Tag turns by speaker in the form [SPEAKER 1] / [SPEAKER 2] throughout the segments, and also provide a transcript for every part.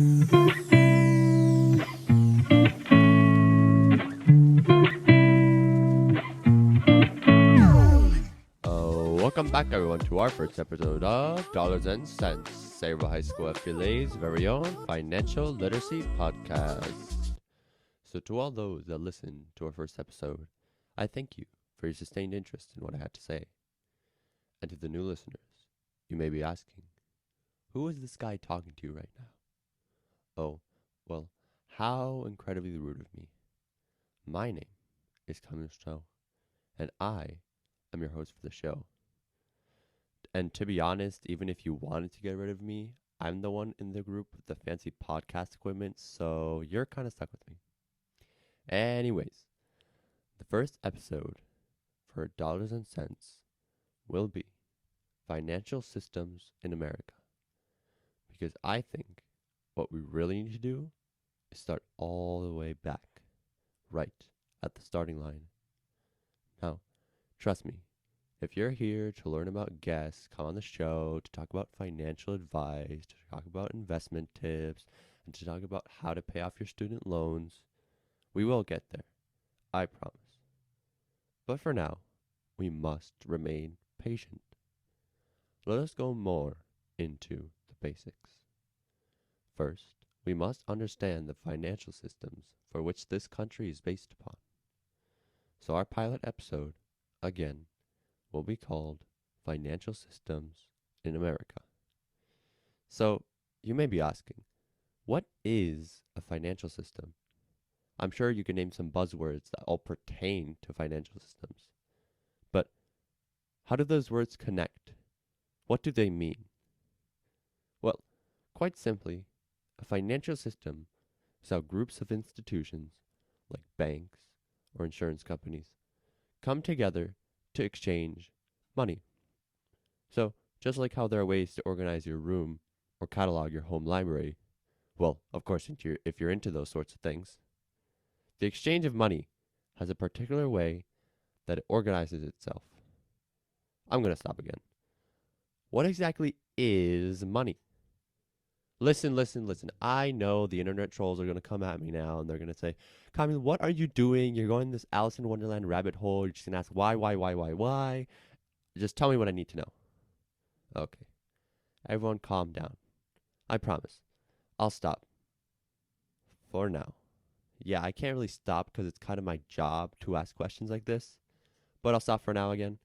[SPEAKER 1] Welcome back, everyone, to our first episode of Dollars and Cents, Sayreville High School FBLA's very own financial literacy podcast. So, to all those that listened to our first episode, I thank you for your sustained interest in what I had to say. And to the new listeners, you may be asking, who is this guy talking to you right now? Oh, well, how incredibly rude of me. My name is Kamil Szczech, and I am your host for the show. And to be honest, even if you wanted to get rid of me, I'm the one in the group with the fancy podcast equipment, so you're kind of stuck with me. Anyways, the first episode for Dollars and Cents will be financial systems in America. Because I think what we really need to do is start all the way back, right at the starting line. Now, trust me, if you're here to learn about guests, come on the show to talk about financial advice, to talk about investment tips, and to talk about how to pay off your student loans, we will get there. I promise. But for now, we must remain patient. Let us go more into the basics. First, we must understand the financial systems for which this country is based upon. So our pilot episode, again, will be called Financial Systems in America. So, you may be asking, what is a financial system? I'm sure you can name some buzzwords that all pertain to financial systems. But how do those words connect? What do they mean? Well, quite simply, a financial system is how groups of institutions, like banks or insurance companies, come together to exchange money. So, just like how there are ways to organize your room or catalog your home library, well, of course, if you're into those sorts of things, the exchange of money has a particular way that it organizes itself. I'm going to stop again. What exactly is money? Listen. I know the internet trolls are going to come at me now, and they're going to say, Kamil, what are you doing? You're going this Alice in Wonderland rabbit hole. You're just going to ask why? Just tell me what I need to know. Okay. Everyone calm down. I promise. I'll stop. For now. Yeah, I can't really stop because it's kind of my job to ask questions like this. But I'll stop for now again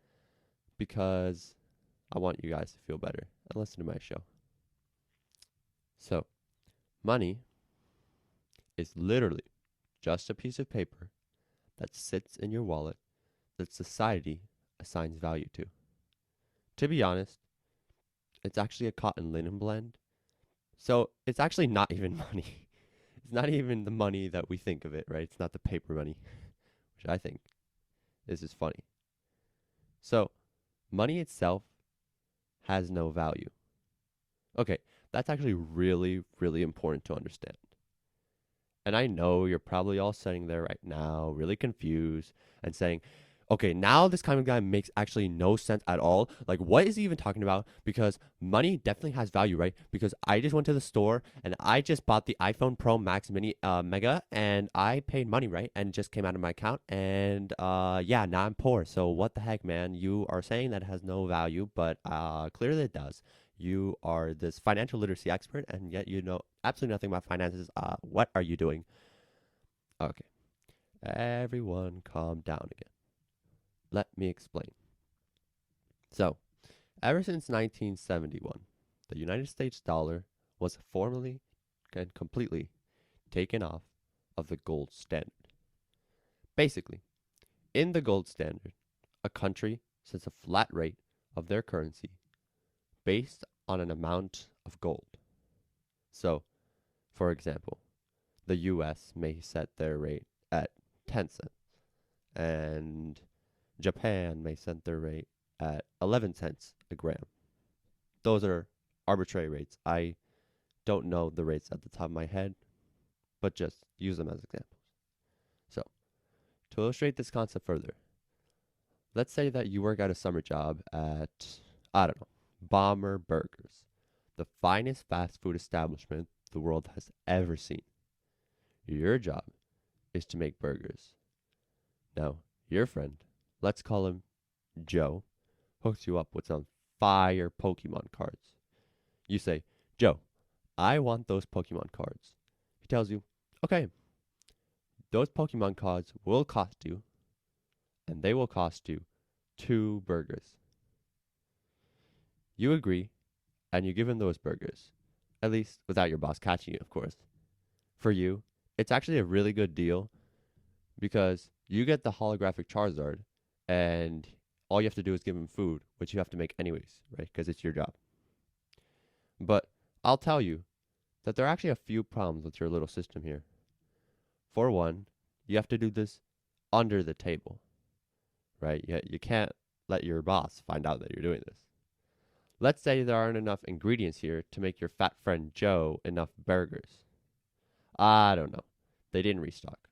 [SPEAKER 1] because I want you guys to feel better and listen to my show. So, money is literally just a piece of paper that sits in your wallet that society assigns value to. To be honest, it's actually a cotton linen blend. So, it's actually not even money. It's not even the money that we think of it, right? It's not the paper money, which I think is funny. So, money itself has no value. Okay, that's actually really, really important to understand. And I know you're probably all sitting there right now, really confused and saying, okay, now this kind of guy makes actually no sense at all. Like, what is he even talking about? Because money definitely has value, right? Because I just went to the store and I just bought the iPhone Pro Max Mini Mega and I paid money, right? And it just came out of my account. And yeah, now I'm poor. So what the heck, man? You are saying that it has no value, but clearly it does. You are this financial literacy expert, and yet you know absolutely nothing about finances. What are you doing? Okay. Everyone calm down again. Let me explain. So, ever since 1971, the United States dollar was formally and completely taken off of the gold standard. Basically, in the gold standard, a country sets a flat rate of their currency based on an amount of gold. So, for example, the US may set their rate at 10 cents, and Japan may set their rate at 11 cents a gram. Those are arbitrary rates. I don't know the rates at the top of my head, but just use them as examples. So, to illustrate this concept further, let's say that you work at a summer job at, I don't know, Bomber Burgers, the finest fast food establishment the world has ever seen. Your job is to make burgers. Now, your friend, let's call him Joe, hooks you up with some fire Pokemon cards. You say, Joe, I want those Pokemon cards. He tells you, okay, those Pokemon cards will cost you, and they will cost you 2 burgers. You agree, and you give him those burgers, at least without your boss catching you, of course. For you, it's actually a really good deal because you get the holographic Charizard, and all you have to do is give him food, which you have to make anyways, right? Because it's your job. But I'll tell you that there are actually a few problems with your little system here. For one, you have to do this under the table, right? You can't let your boss find out that you're doing this. Let's say there aren't enough ingredients here to make your fat friend Joe enough burgers. I don't know. They didn't restock.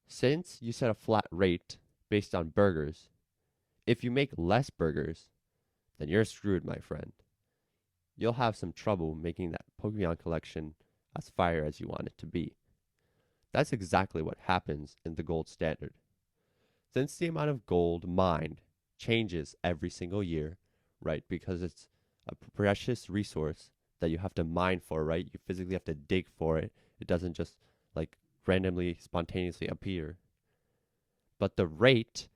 [SPEAKER 1] Since you set a flat rate based on burgers, if you make less burgers, then you're screwed, my friend. You'll have some trouble making that Pokemon collection as fire as you want it to be. That's exactly what happens in the gold standard. Since the amount of gold mined changes every single year, right, because it's a precious resource that you have to mine for, right? You physically have to dig for it. It doesn't just like randomly, spontaneously appear. But the rate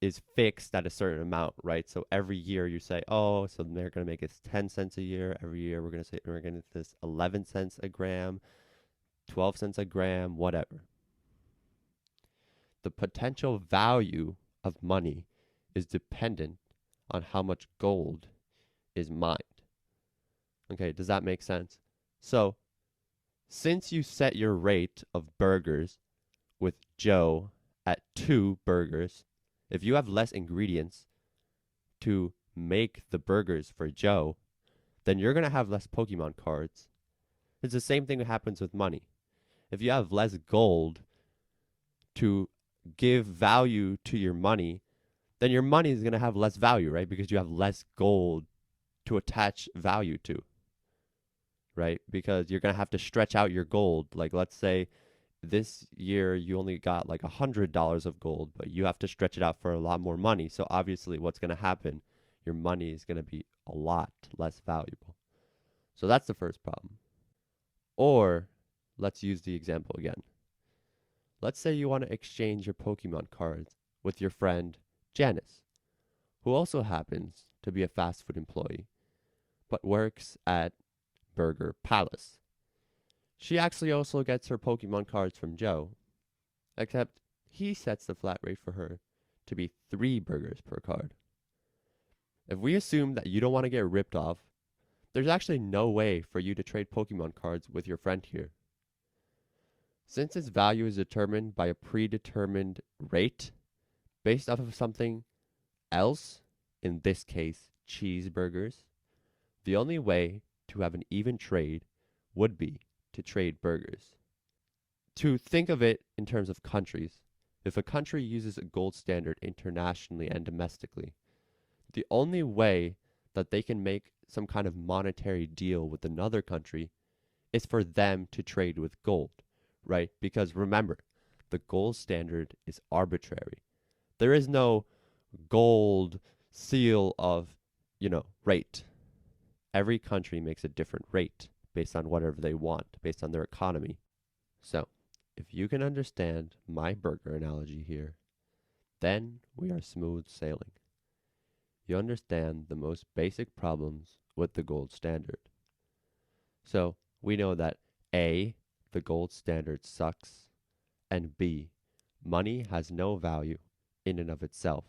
[SPEAKER 1] is fixed at a certain amount, right? So every year you say, oh, so they're going to make us 10 cents a year. Every year we're going to say we're going to get this 11 cents a gram, 12 cents a gram, whatever. The potential value of money is dependent on how much gold is mined. Okay, does that make sense? So, since you set your rate of burgers with Joe at 2 burgers, if you have less ingredients to make the burgers for Joe, then you're going to have less Pokemon cards. It's the same thing that happens with money. If you have less gold to give value to your money, then your money is going to have less value, right? Because you have less gold to attach value to, right? Because you're going to have to stretch out your gold. Like, let's say this year you only got like $100 of gold, but you have to stretch it out for a lot more money. So obviously what's going to happen? Your money is going to be a lot less valuable. So that's the first problem. Or let's use the example again. Let's say you want to exchange your Pokemon cards with your friend Janice, who also happens to be a fast food employee, but works at Burger Palace. She actually also gets her Pokemon cards from Joe, except he sets the flat rate for her to be 3 burgers per card. If we assume that you don't want to get ripped off, there's actually no way for you to trade Pokemon cards with your friend here. Since its value is determined by a predetermined rate based off of something else, in this case, cheeseburgers, the only way to have an even trade would be to trade burgers. To think of it in terms of countries, if a country uses a gold standard internationally and domestically, the only way that they can make some kind of monetary deal with another country is for them to trade with gold, right? Because remember, the gold standard is arbitrary. There is no gold seal of, rate. Every country makes a different rate based on whatever they want, based on their economy. So, if you can understand my burger analogy here, then we are smooth sailing. You understand the most basic problems with the gold standard. So, we know that A, the gold standard sucks, and B, money has no value in and of itself.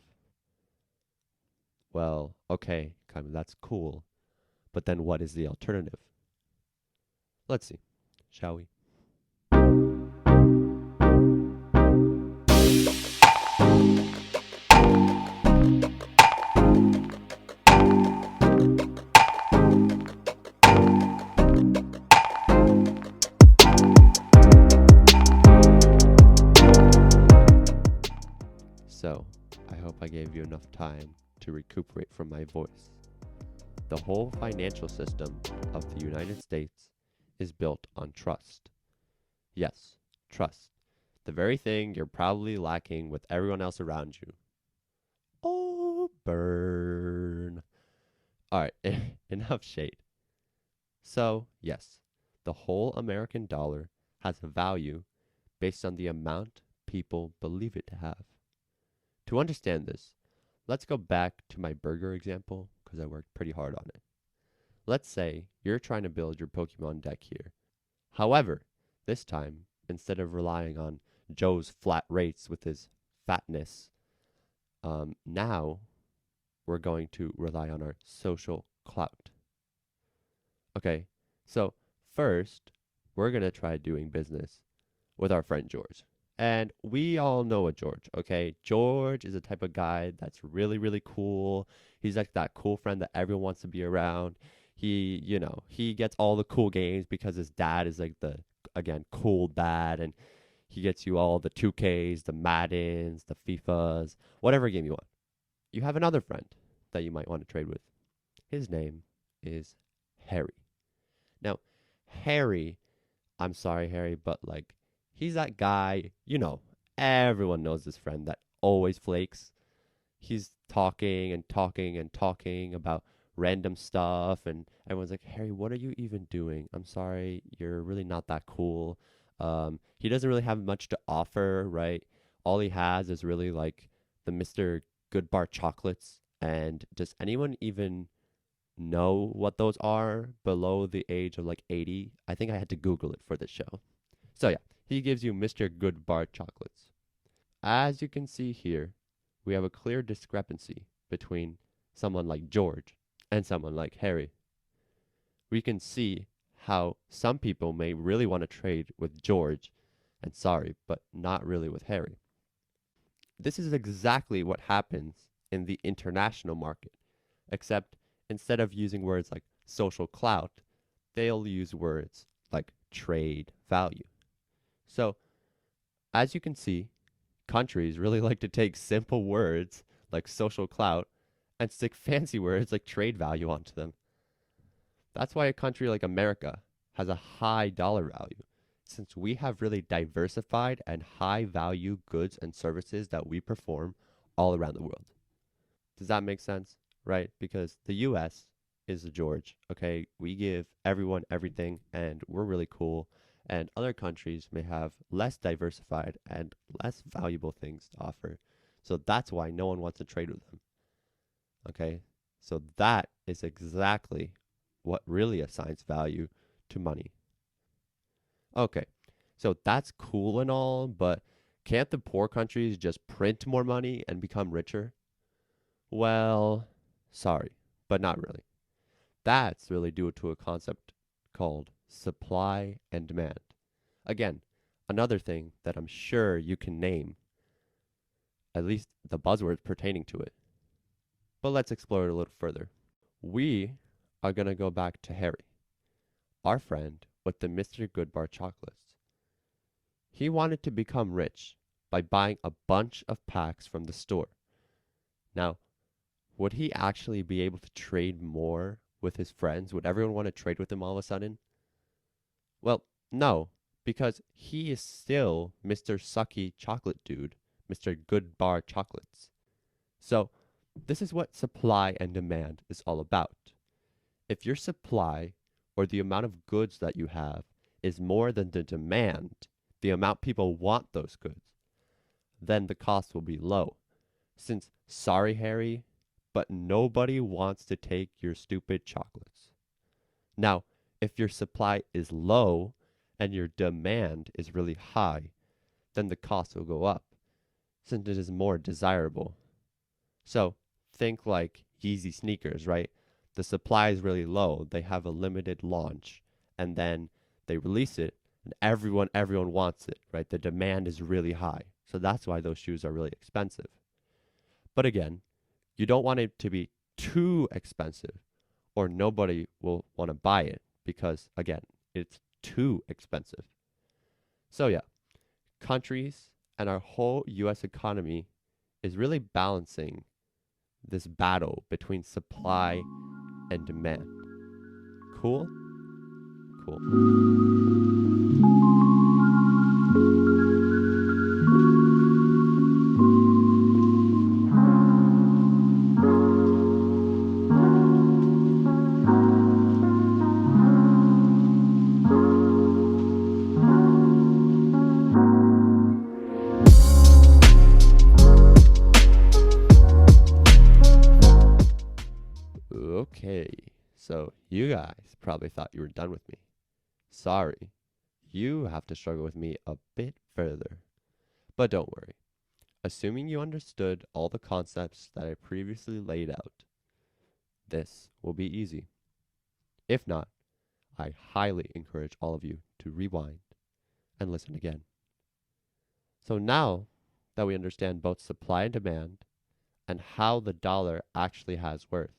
[SPEAKER 1] Well, okay, Kamil, that's cool, but then what is the alternative? Let's see, shall we? So, I hope I gave you enough time to recuperate from my voice. The whole financial system of the United States is built on trust. Yes, trust. The very thing you're probably lacking with everyone else around you. Oh, burn. Alright, enough shade. So, yes, the whole American dollar has a value based on the amount people believe it to have. To understand this, let's go back to my burger example because I worked pretty hard on it. Let's say you're trying to build your Pokemon deck here. However, this time, instead of relying on Joe's flat rates with his fatness, now we're going to rely on our social clout. Okay, so first, we're going to try doing business with our friend George. And we all know a George, okay? George is a type of guy that's really, really cool. He's like that cool friend that everyone wants to be around. He gets all the cool games because his dad is like the, again, cool dad. And he gets you all the 2Ks, the Maddens, the FIFAs, whatever game you want. You have another friend that you might want to trade with. His name is Harry. Now, Harry, I'm sorry, Harry, but like, he's that guy, everyone knows this friend that always flakes. He's talking and talking and talking about random stuff, and everyone's like, Harry, what are you even doing? I'm sorry, you're really not that cool. He doesn't really have much to offer, right? All he has is really like the Mr. Good Bar chocolates. And does anyone even know what those are below the age of like 80? I think I had to Google it for this show. So yeah, he gives you Mr. Good Bar chocolates. As you can see here, we have a clear discrepancy between someone like George and someone like Harry. We can see how some people may really want to trade with George, and sorry, but not really with Harry. This is exactly what happens in the international market, except instead of using words like social clout, they'll use words like trade value. So, as you can see, countries really like to take simple words like social clout and stick fancy words like trade value onto them. That's why a country like America has a high dollar value, since we have really diversified and high value goods and services that we perform all around the world. Does that make sense? Right? Because the US is the George, okay? We give everyone everything and we're really cool. And other countries may have less diversified and less valuable things to offer. So that's why no one wants to trade with them. Okay? So that is exactly what really assigns value to money. Okay, so that's cool and all, but can't the poor countries just print more money and become richer? Well, sorry, but not really. That's really due to a concept called supply and demand. Again, another thing that I'm sure you can name, at least the buzzwords pertaining to it. But let's explore it a little further. We are going to go back to Harry, our friend with the Mr. Goodbar chocolates. He wanted to become rich by buying a bunch of packs from the store. Now, would he actually be able to trade more with his friends? Would everyone want to trade with him all of a sudden? Well, no, because he is still Mr. Sucky Chocolate Dude, Mr. Good Bar Chocolates. So, this is what supply and demand is all about. If your supply or the amount of goods that you have is more than the demand, the amount people want those goods, then the cost will be low. Since, sorry, Harry, but nobody wants to take your stupid chocolates. Now, if your supply is low and your demand is really high, then the cost will go up, since it is more desirable. So, think like Yeezy sneakers, right? The supply is really low. They have a limited launch, and then they release it, and everyone wants it, right? The demand is really high. So that's why those shoes are really expensive. But again, you don't want it to be too expensive or nobody will want to buy it because, again, it's too expensive. So yeah, countries and our whole US economy is really balancing this battle between supply and demand. Cool? cool. Okay, so you guys probably thought you were done with me. Sorry, you have to struggle with me a bit further. But don't worry. Assuming you understood all the concepts that I previously laid out, this will be easy. If not, I highly encourage all of you to rewind and listen again. So now that we understand both supply and demand and how the dollar actually has worth,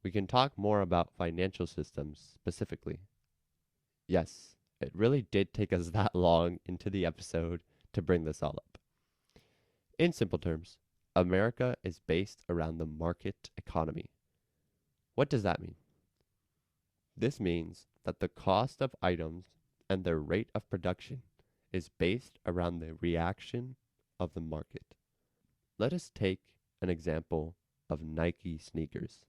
[SPEAKER 1] we can talk more about financial systems specifically. Yes, it really did take us that long into the episode to bring this all up. In simple terms, America is based around the market economy. What does that mean? This means that the cost of items and their rate of production is based around the reaction of the market. Let us take an example of Nike sneakers.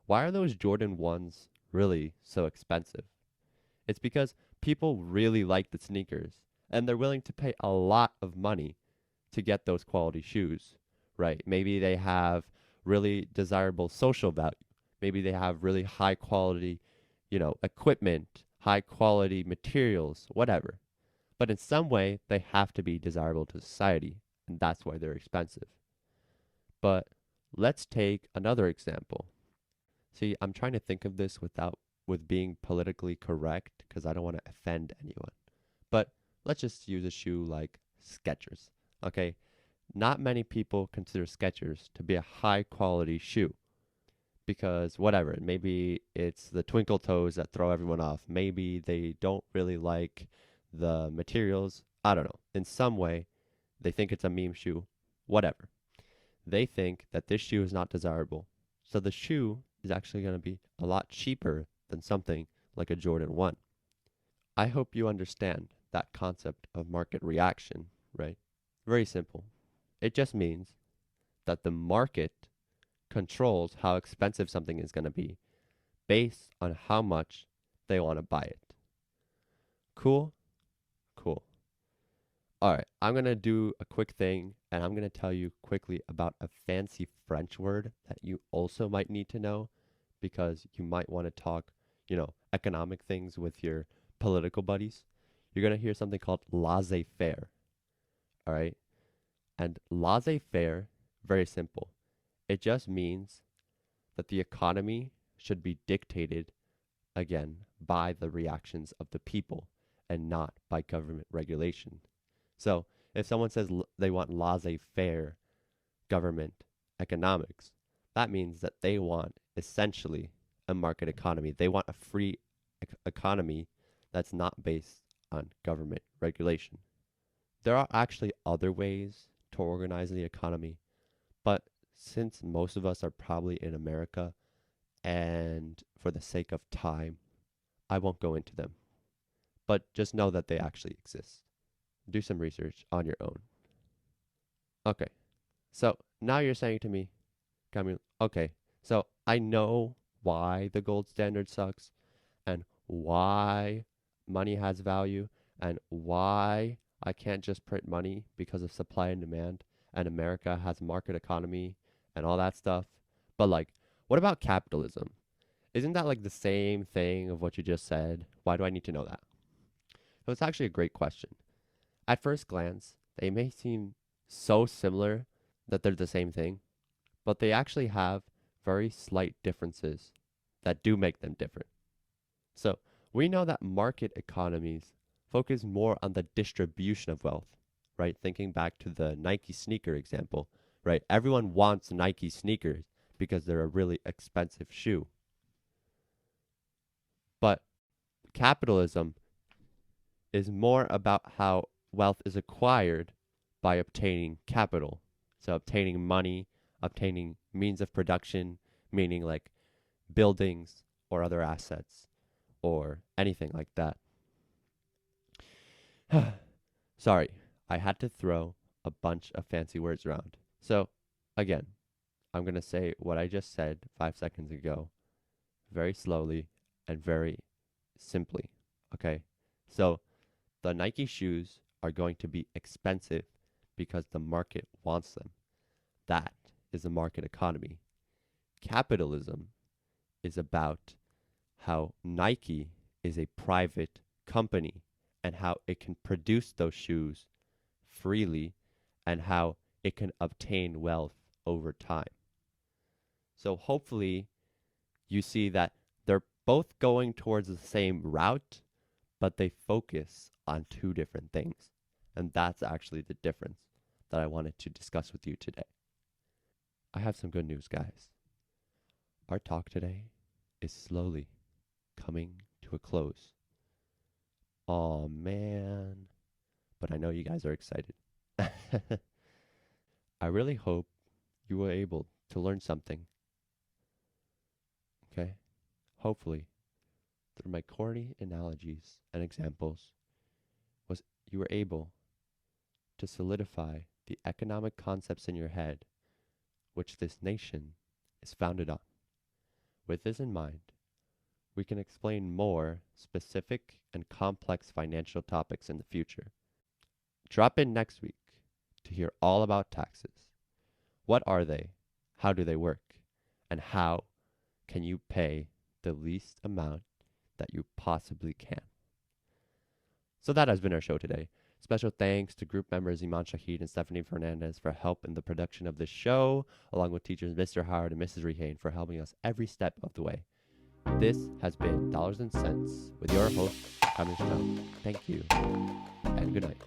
[SPEAKER 1] Why are those Jordan 1s really so expensive? It's because people really like the sneakers and they're willing to pay a lot of money to get those quality shoes, right? Maybe they have really desirable social value. Maybe they have really high quality, equipment, high quality materials, whatever. But in some way, they have to be desirable to society, and that's why they're expensive. But let's take another example. See, I'm trying to think of this with being politically correct because I don't want to offend anyone. But let's just use a shoe like Skechers, okay? Not many people consider Skechers to be a high quality shoe because whatever, maybe it's the twinkle toes that throw everyone off. Maybe they don't really like the materials. I don't know. In some way, they think it's a meme shoe, whatever. They think that this shoe is not desirable. So the shoe is actually going to be a lot cheaper than something like a Jordan 1. I hope you understand that concept of market reaction, right? Very simple. It just means that the market controls how expensive something is going to be based on how much they want to buy it. Cool? Cool. All right, I'm going to do a quick thing, and I'm going to tell you quickly about a fancy French word that you also might need to know because you might want to talk, economic things with your political buddies. You're going to hear something called laissez-faire. All right? And laissez-faire, very simple. It just means that the economy should be dictated, again, by the reactions of the people and not by government regulation. So if someone says they want laissez-faire government economics, that means that they want essentially a market economy. They want a free economy that's not based on government regulation. There are actually other ways to organize the economy, but since most of us are probably in America, and for the sake of time, I won't go into them. But just know that they actually exist. Do some research on your own. Okay, so now you're saying to me, Kamil, okay, so I know why the gold standard sucks and why money has value and why I can't just print money because of supply and demand and America has market economy and all that stuff. But what about capitalism? Isn't that the same thing of what you just said? Why do I need to know that? So it's actually a great question. At first glance, they may seem so similar that they're the same thing, but they actually have very slight differences that do make them different. So we know that market economies focus more on the distribution of wealth, right? Thinking back to the Nike sneaker example, right? Everyone wants Nike sneakers because they're a really expensive shoe. But capitalism is more about how wealth is acquired by obtaining capital. So obtaining money, obtaining means of production, meaning buildings or other assets, or anything like that. Sorry, I had to throw a bunch of fancy words around. So, again, I'm going to say what I just said 5 seconds ago very slowly and very simply. Okay? So, the Nike shoes are going to be expensive because the market wants them. That is the market economy. Capitalism is about how Nike is a private company and how it can produce those shoes freely and how it can obtain wealth over time. So hopefully you see that they're both going towards the same route, but they focus on two different things. And that's actually the difference that I wanted to discuss with you today. I have some good news, guys. Our talk today is slowly coming to a close. Aw, man. But I know you guys are excited. I really hope you were able to learn something. Okay? Hopefully, through my corny analogies and examples, you were able to solidify the economic concepts in your head which this nation is founded on. With this in mind, we can explain more specific and complex financial topics in the future. Drop in next week to hear all about taxes. What are they? How do they work? And how can you pay the least amount that you possibly can? So that has been our show today. Special thanks to group members Iman Shahid and Stephany Fernandes for help in the production of this show, along with teachers Mr. Howard and Mrs. Rehane for helping us every step of the way. This has been Dollars and Cents with your host, Kamil Szczech. Thank you, and good night.